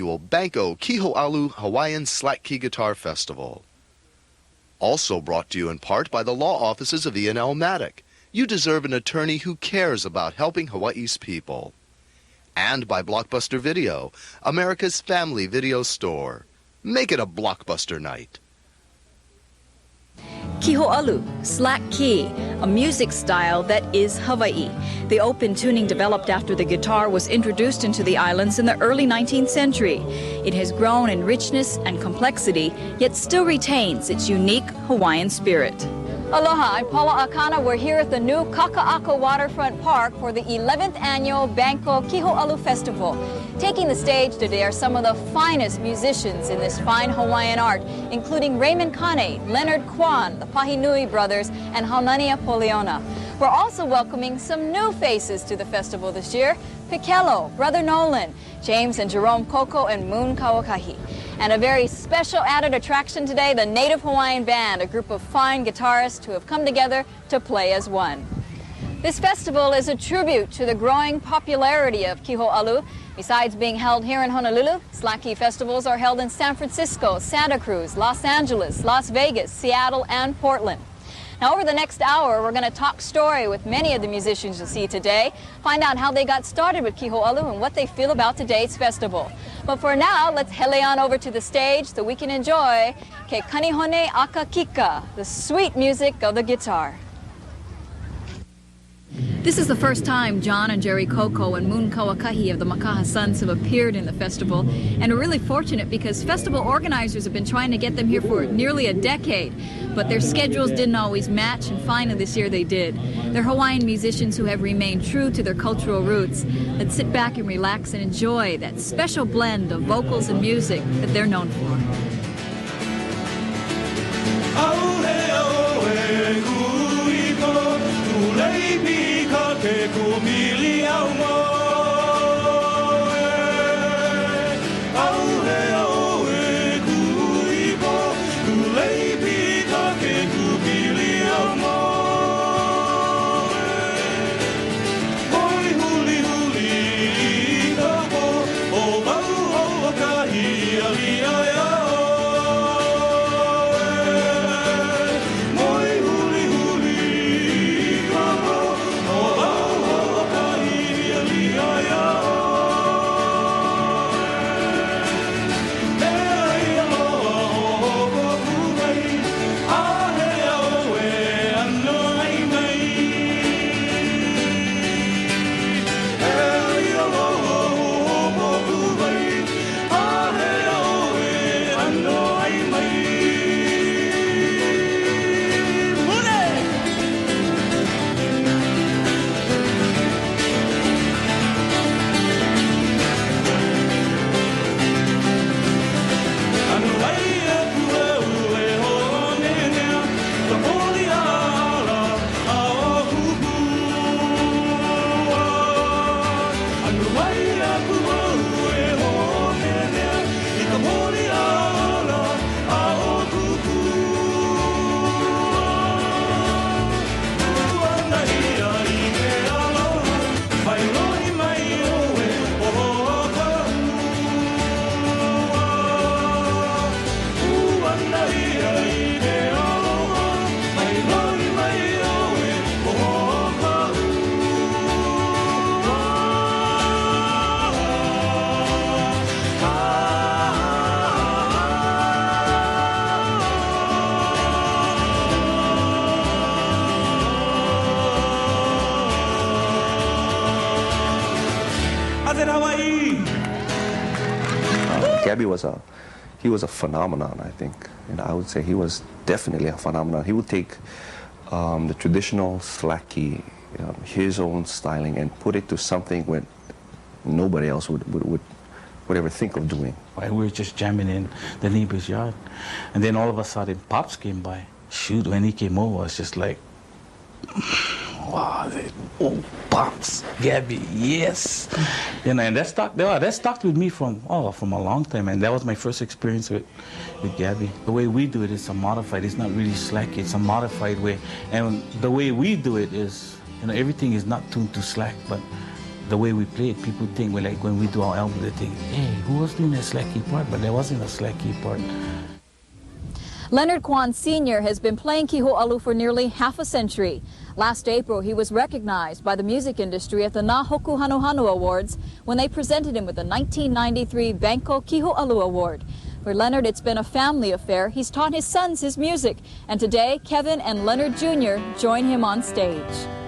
annual Banco Kihoalu Hawaiian Slack Key Guitar Festival. Also brought to you in part by the law offices of Ian L. Maddock. You deserve an attorney who cares about helping Hawaii's people. And by Blockbuster Video, America's family video store. Make it a blockbuster night. Kihoalu, slack key, a music style that is Hawaii. The open tuning developed after the guitar was introduced into the islands in the early 19th century. It has grown in richness and complexity, yet still retains its unique Hawaiian spirit. Aloha, I'm Paula Akana. We're here at the new Kaka'ako Waterfront Park for the 11th annual Banco Kihoalu Festival. Taking the stage today are some of the finest musicians in this fine Hawaiian art, including Raymond Kane, Leonard Kwan, the Pahinui Brothers, and Haunania Poliona. We're also welcoming some new faces to the festival this year. Pikelo, Brother Nolan, James and Jerome Koko, and Moon Kawakahi. And a very special added attraction today, the Native Hawaiian Band, a group of fine guitarists who have come together to play as one. This festival is a tribute to the growing popularity of Kihoalu. Besides being held here in Honolulu, slack key festivals are held in San Francisco, Santa Cruz, Los Angeles, Las Vegas, Seattle, and Portland. Now, over the next hour, we're going to talk story with many of the musicians you'll see today, find out how they got started with Kihoalu and what they feel about today's festival. But for now, let's hele on over to the stage so we can enjoy Ke Kanihone Aka Kika, the sweet music of the guitar. This is the first time John and Jerry Koko and Moon Kawakahi of the Makaha Sons have appeared in the festival, and we're really fortunate because festival organizers have been trying to get them here for nearly a decade, but their schedules didn't always match, and finally this year they did. They're Hawaiian musicians who have remained true to their cultural roots. Let's sit back and relax and enjoy that special blend of vocals and music that they're known for. Gabby was a phenomenon, I think, and I would say he was definitely a phenomenon. He would take the traditional slack key, his own styling, and put it to something that nobody else would ever think of doing. We were just jamming in the neighbor's yard, and then all of a sudden, Pops came by. Shoot, when he came over, I was just like, wow, oh, Pops, Gabby, yes. And that stuck with me from a long time, and that was my first experience with Gabby. The way we do it is a modified, it's not really slack, it's a modified way. And the way we do it is, everything is not tuned to slack, but the way we play it, people think, well, like when we do our album, they think, hey, who was doing that slack key part? But there wasn't a slack key part. Leonard Kwan Sr. has been playing Kihoalu for nearly half a century. Last April, he was recognized by the music industry at the Na Hoku Hanuhanu Awards when they presented him with the 1993 Banco Kihoalu Award. For Leonard, it's been a family affair. He's taught his sons his music, and today, Kevin and Leonard Jr. join him on stage.